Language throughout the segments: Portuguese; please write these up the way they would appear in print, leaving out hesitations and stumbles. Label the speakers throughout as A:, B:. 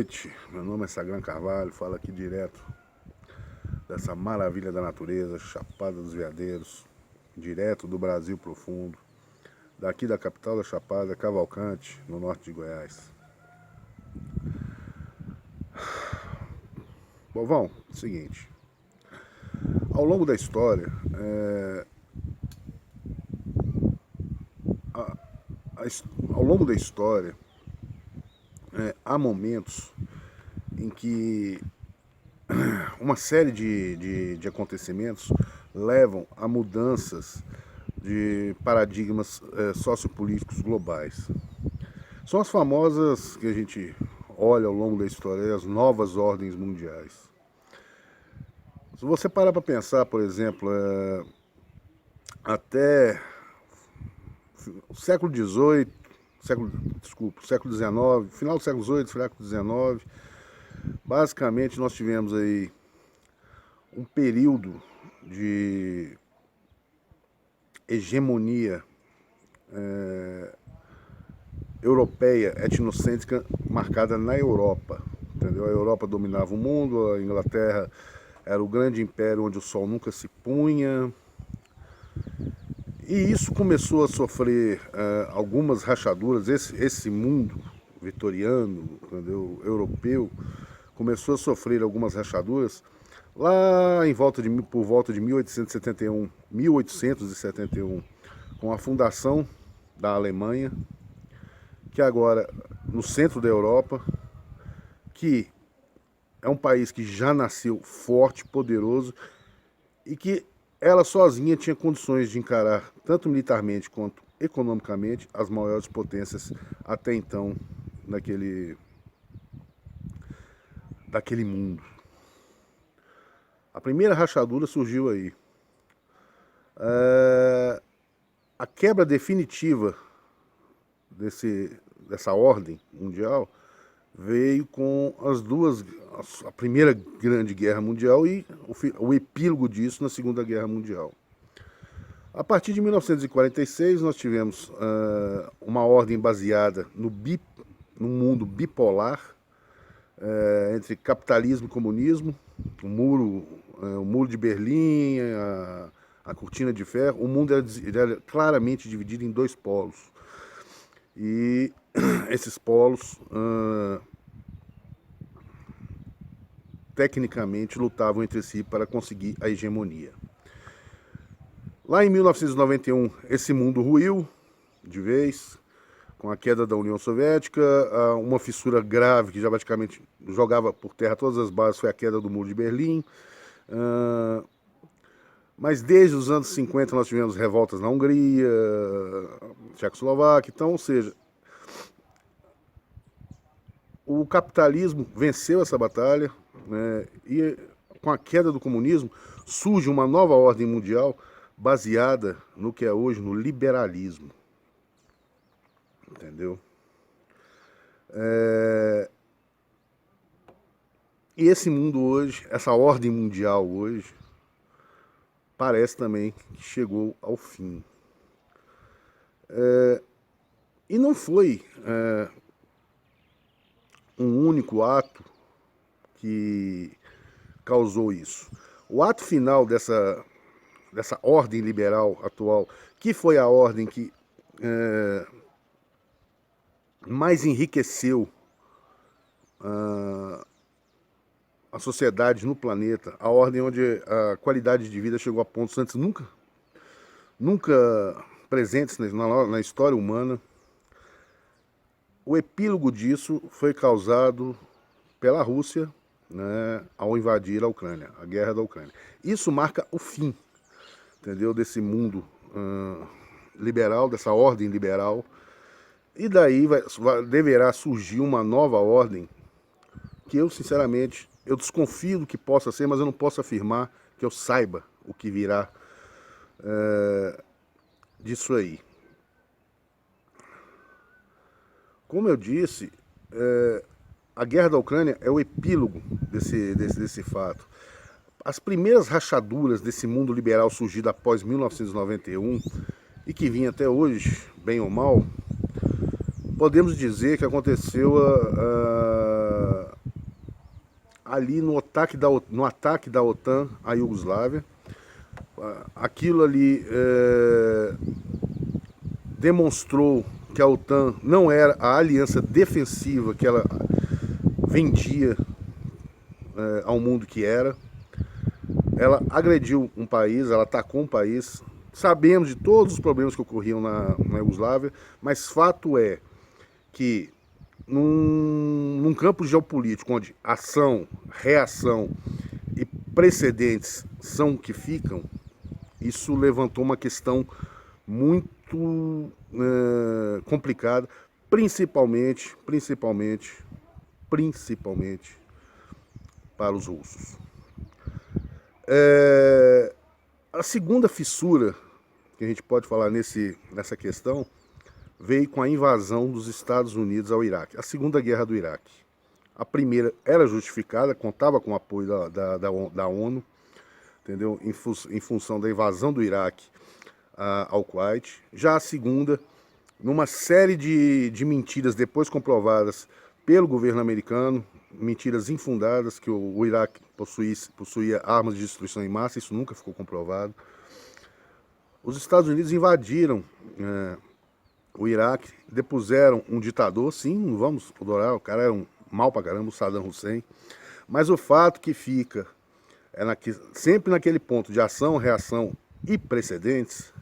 A: noite, meu nome é Sagran Carvalho, falo aqui direto dessa maravilha da natureza, Chapada dos Veadeiros, direto do Brasil profundo, daqui da capital da Chapada, Cavalcante, no norte de Goiás. Bom, seguinte, ao longo da história, há momentos em que uma série de acontecimentos levam a mudanças de paradigmas sociopolíticos globais. São as famosas que a gente olha ao longo da história, as novas ordens mundiais. Se você parar para pensar, por exemplo, até o século XIX, século XIX, final do século XVIII, século XIX, basicamente nós tivemos aí um período de hegemonia europeia, etnocêntrica, marcada na Europa, entendeu? A Europa dominava o mundo, a Inglaterra era o grande império onde o sol nunca se punha, e isso começou a sofrer algumas rachaduras. Esse mundo vitoriano, entendeu? Europeu, começou a sofrer algumas rachaduras lá por volta de 1871, com a fundação da Alemanha, que agora no centro da Europa, que é um país que já nasceu forte, poderoso, e que ela sozinha tinha condições de encarar, tanto militarmente quanto economicamente, as maiores potências até então daquele mundo. A primeira rachadura surgiu aí. A quebra definitiva dessa ordem mundial veio com a Primeira Grande Guerra Mundial e o epílogo disso na Segunda Guerra Mundial. A partir de 1946 nós tivemos uma ordem baseada no mundo bipolar, entre capitalismo e comunismo, o muro de Berlim, a cortina de ferro. O mundo era claramente dividido em dois polos. E esses polos, tecnicamente, lutavam entre si para conseguir a hegemonia. Lá em 1991, esse mundo ruiu de vez, com a queda da União Soviética. Uma fissura grave que já praticamente jogava por terra todas as bases foi a queda do Muro de Berlim. Mas desde os anos 50 nós tivemos revoltas na Hungria, Tchecoslováquia. Então, ou seja, o capitalismo venceu essa batalha, né, e com a queda do comunismo surge uma nova ordem mundial baseada no que é hoje no liberalismo. Entendeu? E esse mundo hoje, essa ordem mundial hoje, parece também que chegou ao fim. E não foi um único ato que causou isso. O ato final dessa ordem liberal atual, que foi a ordem que mais enriqueceu a sociedade no planeta, a ordem onde a qualidade de vida chegou a pontos antes nunca presentes na história humana. O epílogo disso foi causado pela Rússia, né, ao invadir a Ucrânia, a guerra da Ucrânia. Isso marca o fim, entendeu, desse mundo liberal, dessa ordem liberal, e daí deverá surgir uma nova ordem que eu, sinceramente, eu desconfio do que possa ser, mas eu não posso afirmar que eu saiba o que virá disso aí. Como eu disse, a guerra da Ucrânia é o epílogo desse fato. As primeiras rachaduras desse mundo liberal surgido após 1991 e que vinha até hoje, bem ou mal, podemos dizer que aconteceu ali no ataque da OTAN à Iugoslávia. Aquilo ali demonstrou que a OTAN não era a aliança defensiva que ela vendia ao mundo que era. Ela agrediu um país, ela atacou um país. Sabemos de todos os problemas que ocorriam na Iugoslávia, mas fato é que num campo geopolítico onde ação, reação e precedentes são o que ficam, isso levantou uma questão muito complicada, principalmente para os russos. A segunda fissura que a gente pode falar nessa questão veio com a invasão dos Estados Unidos ao Iraque, a Segunda Guerra do Iraque. A primeira era justificada, contava com o apoio da ONU, entendeu? Em função da invasão do Iraque ao Kuwait. Já a segunda, numa série de mentiras depois comprovadas pelo governo americano, mentiras infundadas, que o Iraque possuía armas de destruição em massa, isso nunca ficou comprovado. Os Estados Unidos invadiram o Iraque, depuseram um ditador, sim, não vamos adorar, o cara era um mal pra caramba, o Saddam Hussein, mas o fato que fica sempre naquele ponto de ação, reação e precedentes,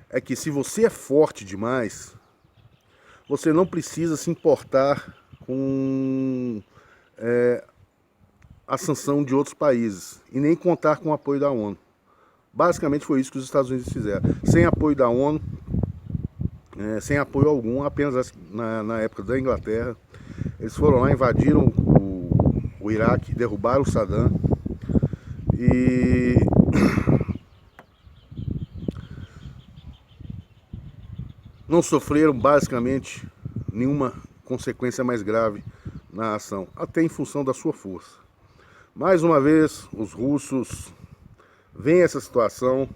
A: é que se você é forte demais, você não precisa se importar com a sanção de outros países e nem contar com o apoio da ONU. Basicamente foi isso que os Estados Unidos fizeram. Sem apoio da ONU, sem apoio algum, apenas na época da Inglaterra, eles foram lá, invadiram o Iraque, derrubaram o Saddam e não sofreram basicamente nenhuma consequência mais grave na ação, até em função da sua força. Mais uma vez, os russos veem essa situação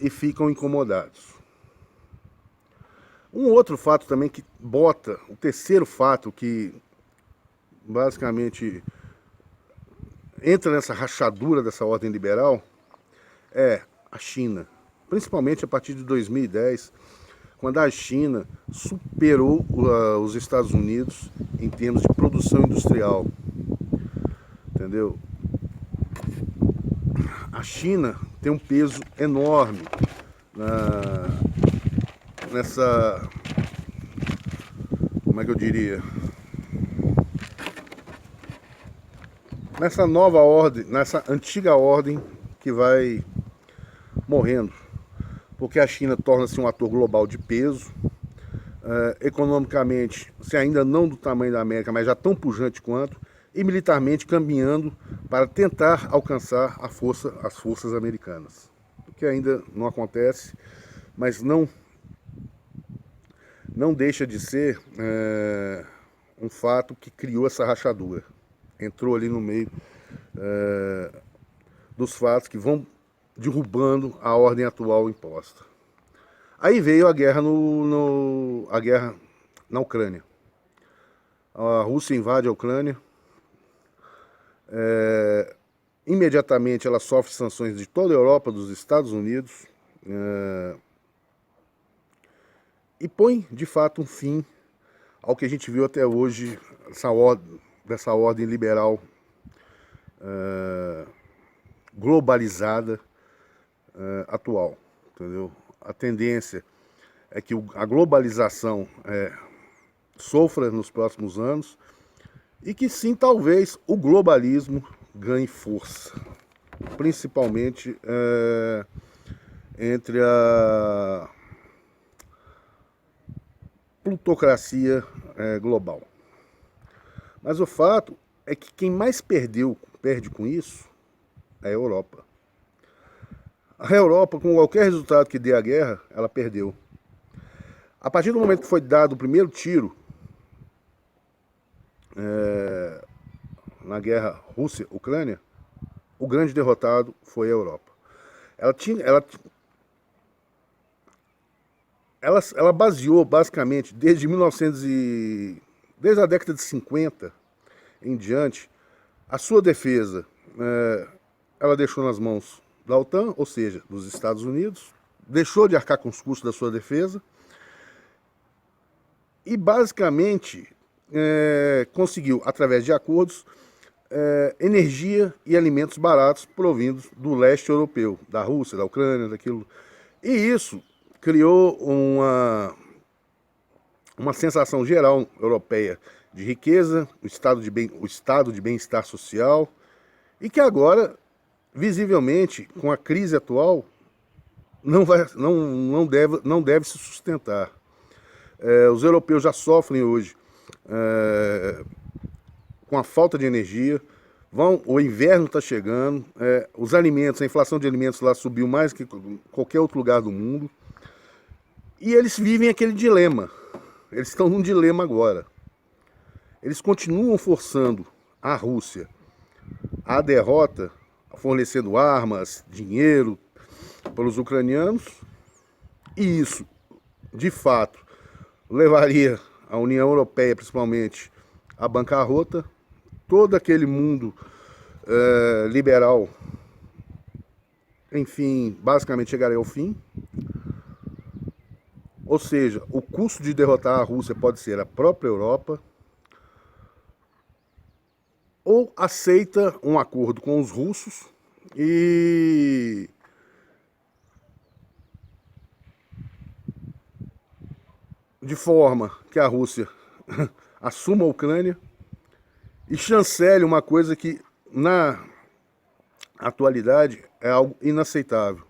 A: e ficam incomodados. Um outro fato também que bota, o terceiro fato que basicamente entra nessa rachadura dessa ordem liberal é a China, principalmente a partir de 2010, quando a China superou os Estados Unidos em termos de produção industrial, entendeu? A China tem um peso enorme nessa, como é que eu diria, nessa nova ordem, nessa antiga ordem que vai morrendo, porque a China torna-se um ator global de peso, economicamente, se ainda não do tamanho da América, mas já tão pujante quanto, e militarmente caminhando para tentar alcançar as forças americanas. O que ainda não acontece, mas não deixa de ser um fato que criou essa rachadura. Entrou ali no meio dos fatos que vão derrubando a ordem atual imposta. Aí veio a guerra a guerra na Ucrânia. A Rússia invade a Ucrânia. Imediatamente ela sofre sanções de toda a Europa, dos Estados Unidos, e põe de fato um fim ao que a gente viu até hoje, dessa ordem liberal globalizada atual, entendeu? A tendência é que a globalização sofra nos próximos anos e que sim, talvez, o globalismo ganhe força, principalmente entre a plutocracia global. Mas o fato é que quem mais perde com isso é a Europa. A Europa, com qualquer resultado que dê a guerra, ela perdeu. A partir do momento que foi dado o primeiro tiro na guerra Rússia-Ucrânia, o grande derrotado foi a Europa. Ela baseou basicamente desde a década de 50 em diante A sua defesa, ela deixou nas mãos da OTAN, ou seja, dos Estados Unidos, deixou de arcar com os custos da sua defesa e basicamente conseguiu, através de acordos, energia e alimentos baratos provindos do leste europeu, da Rússia, da Ucrânia, daquilo. E isso criou uma sensação geral europeia de riqueza, o estado de bem-estar social, e que agora, visivelmente, com a crise atual, não deve se sustentar. Os europeus já sofrem hoje com a falta de energia, o inverno está chegando, os alimentos, a inflação de alimentos lá subiu mais que qualquer outro lugar do mundo, e eles vivem aquele dilema. Eles estão num dilema agora. Eles continuam forçando a Rússia à derrota, fornecendo armas, dinheiro para os ucranianos, e isso, de fato, levaria a União Europeia, principalmente, à bancarrota. Todo aquele mundo liberal, enfim, basicamente chegaria ao fim. Ou seja, o custo de derrotar a Rússia pode ser a própria Europa, ou aceita um acordo com os russos e de forma que a Rússia assuma a Ucrânia e chancele uma coisa que na atualidade é algo inaceitável: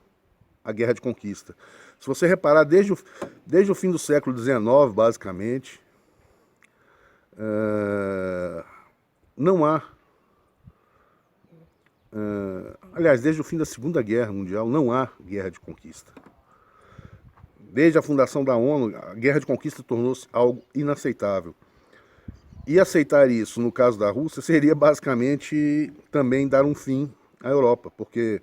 A: a guerra de conquista. Se você reparar, desde o fim do século XIX, basicamente, não há... aliás, desde o fim da Segunda Guerra Mundial, não há guerra de conquista. Desde a fundação da ONU, a guerra de conquista tornou-se algo inaceitável. E aceitar isso, no caso da Rússia, seria basicamente também dar um fim à Europa, porque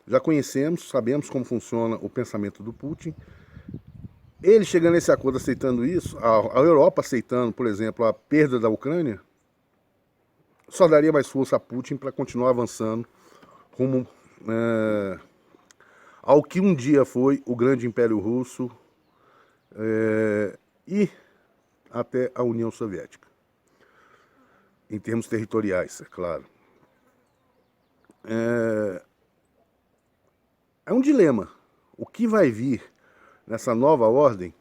A: já conhecemos, sabemos como funciona o pensamento do Putin. Ele chegando a esse acordo, aceitando isso, a Europa aceitando, por exemplo, a perda da Ucrânia, só daria mais força a Putin para continuar avançando rumo ao que um dia foi o grande Império Russo e até a União Soviética, em termos territoriais, é claro. É um dilema. O que vai vir nessa nova ordem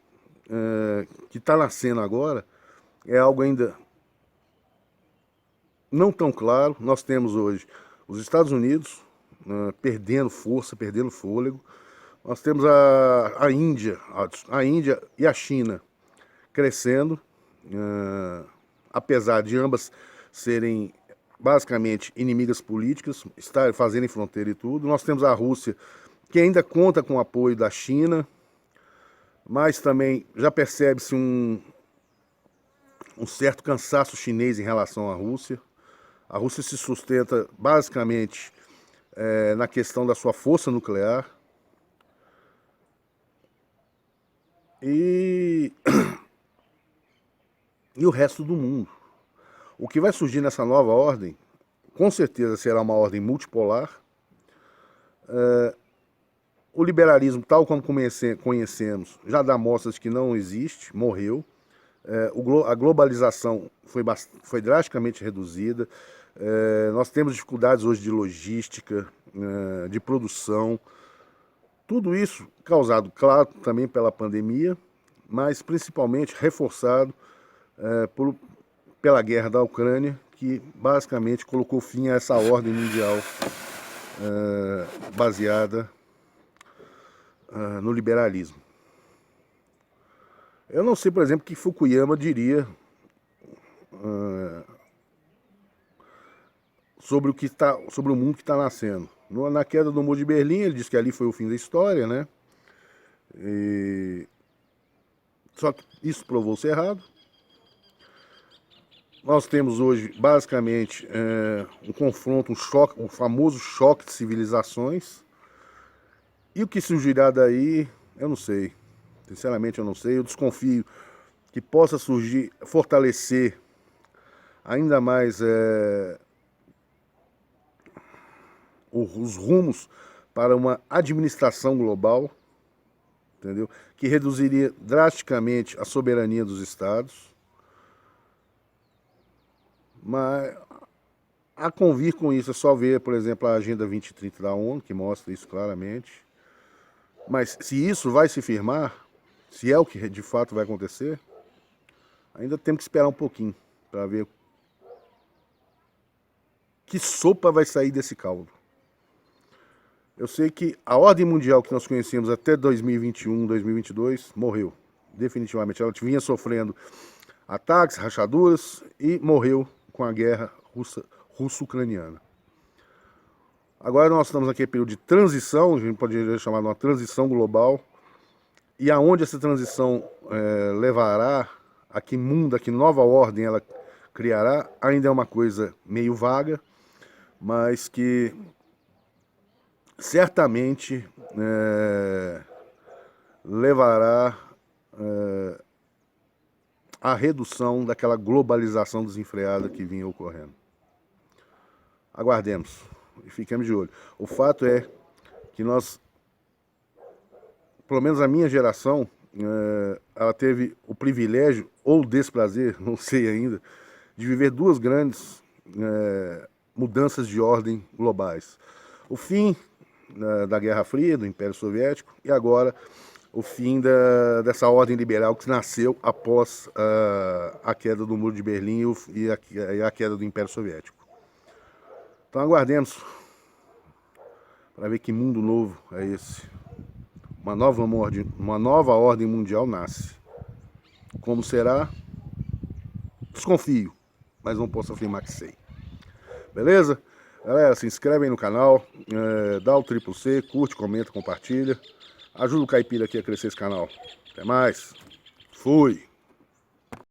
A: que está nascendo agora é algo ainda não tão claro. Nós temos hoje os Estados Unidos perdendo força, perdendo fôlego. Nós temos a Índia e a China crescendo, apesar de ambas serem basicamente inimigas políticas, fazerem fronteira e tudo. Nós temos a Rússia, que ainda conta com o apoio da China, mas também já percebe-se um certo cansaço chinês em relação à Rússia. A Rússia se sustenta basicamente na questão da sua força nuclear. E o resto do mundo. O que vai surgir nessa nova ordem, com certeza será uma ordem multipolar. O liberalismo, tal como conhecemos, já dá mostras de que não existe, morreu. A globalização foi drasticamente reduzida. Nós temos dificuldades hoje de logística, de produção. Tudo isso causado, claro, também pela pandemia, mas principalmente reforçado pela guerra da Ucrânia, que basicamente colocou fim a essa ordem mundial baseada no liberalismo. Eu não sei, por exemplo, o que Fukuyama diria sobre o mundo que está nascendo. Na queda do Muro de Berlim, ele disse que ali foi o fim da história, né? Só que isso provou-se errado. Nós temos hoje, basicamente, um confronto, um choque, o famoso choque de civilizações. E o que surgirá daí, eu não sei. Sinceramente, eu não sei. Eu desconfio que possa surgir, fortalecer ainda mais os rumos para uma administração global, entendeu? Que reduziria drasticamente a soberania dos estados. Mas a convir com isso é só ver, por exemplo, a Agenda 2030 da ONU, que mostra isso claramente. Mas se isso vai se firmar, se é o que de fato vai acontecer, ainda temos que esperar um pouquinho para ver que sopa vai sair desse caldo. Eu sei que a ordem mundial que nós conhecemos até 2021, 2022, morreu. Definitivamente. Ela vinha sofrendo ataques, rachaduras e morreu com a guerra russo-ucraniana. Agora nós estamos naquele período de transição, a gente poderia chamar de uma transição global, e aonde essa transição levará, a que mundo, a que nova ordem ela criará, ainda é uma coisa meio vaga, mas que certamente levará à redução daquela globalização desenfreada que vinha ocorrendo. Aguardemos e fiquemos de olho. O fato é que nós, pelo menos a minha geração, ela teve o privilégio, ou o desprazer, não sei ainda, de viver duas grandes mudanças de ordem globais. O fim da Guerra Fria, do Império Soviético, e agora o fim dessa ordem liberal que nasceu após a queda do Muro de Berlim e a queda do Império Soviético. Então aguardemos para ver que mundo novo é esse. Uma nova ordem mundial nasce. Como será? Desconfio, mas não posso afirmar que sei. Beleza? Galera, se inscreve aí no canal, dá o CCC, curte, comenta, compartilha. Ajuda o Caipira aqui a crescer esse canal. Até mais. Fui!